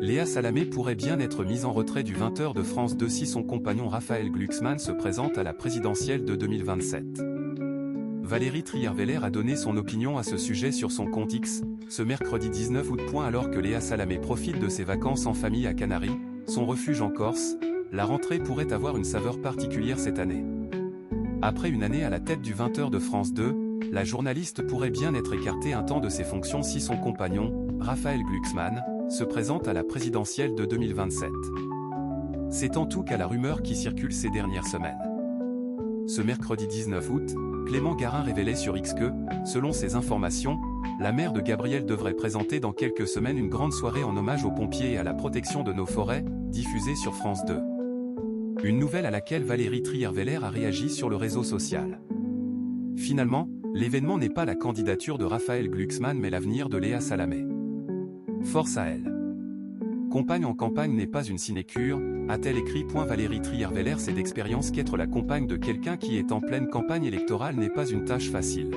Léa Salamé pourrait bien être mise en retrait du 20h de France 2 si son compagnon Raphaël Glucksmann se présente à la présidentielle de 2027. Valérie Trierweiler a donné son opinion à ce sujet sur son compte X, ce mercredi 19 août. Alors que Léa Salamé profite de ses vacances en famille à Canaries, son refuge en Corse, la rentrée pourrait avoir une saveur particulière cette année. Après une année à la tête du 20h de France 2, la journaliste pourrait bien être écartée un temps de ses fonctions si son compagnon, Raphaël Glucksmann, se présente à la présidentielle de 2027. C'est en tout cas la rumeur qui circule ces dernières semaines. Ce mercredi 19 août, Clément Garin révélait sur X que, selon ses informations, la mère de Gabriel devrait présenter dans quelques semaines une grande soirée en hommage aux pompiers et à la protection de nos forêts, diffusée sur France 2. Une nouvelle à laquelle Valérie Trierweiler a réagi sur le réseau social. Finalement, l'événement n'est pas la candidature de Raphaël Glucksmann mais l'avenir de Léa Salamé. Force à elle. Compagne en campagne n'est pas une sinécure, a-t-elle écrit. Valérie Trierweiler sait d'expérience qu'être la compagne de quelqu'un qui est en pleine campagne électorale n'est pas une tâche facile.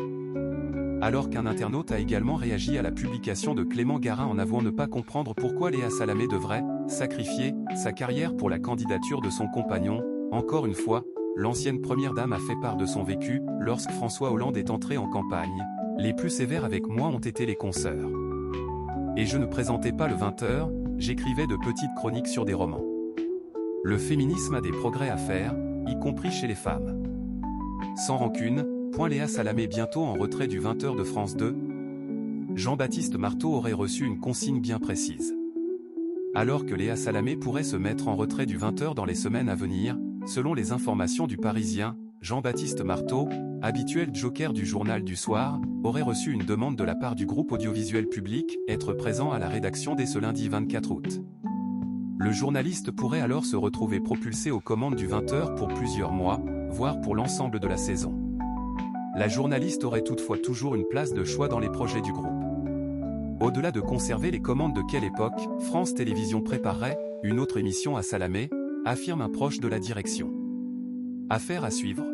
Alors qu'un internaute a également réagi à la publication de Clément Garin en avouant ne pas comprendre pourquoi Léa Salamé devrait sacrifier sa carrière pour la candidature de son compagnon. Encore une fois, l'ancienne première dame a fait part de son vécu. Lorsque François Hollande est entré en campagne, les plus sévères avec moi ont été les consoeurs. Et je ne présentais pas le 20h, j'écrivais de petites chroniques sur des romans. Le féminisme a des progrès à faire, y compris chez les femmes. Sans rancune. Léa Salamé bientôt en retrait du 20h de France 2. Jean-Baptiste Marteau aurait reçu une consigne bien précise. Alors que Léa Salamé pourrait se mettre en retrait du 20h dans les semaines à venir, selon les informations du Parisien, Jean-Baptiste Marteau, habituel joker du journal du soir, aurait reçu une demande de la part du groupe audiovisuel public, être présent à la rédaction dès ce lundi 24 août. Le journaliste pourrait alors se retrouver propulsé aux commandes du 20h pour plusieurs mois, voire pour l'ensemble de la saison. La journaliste aurait toutefois toujours une place de choix dans les projets du groupe. Au-delà de conserver les commandes, de quelle époque France Télévisions préparerait une autre émission à Salamé, affirme un proche de la direction. Affaire à suivre.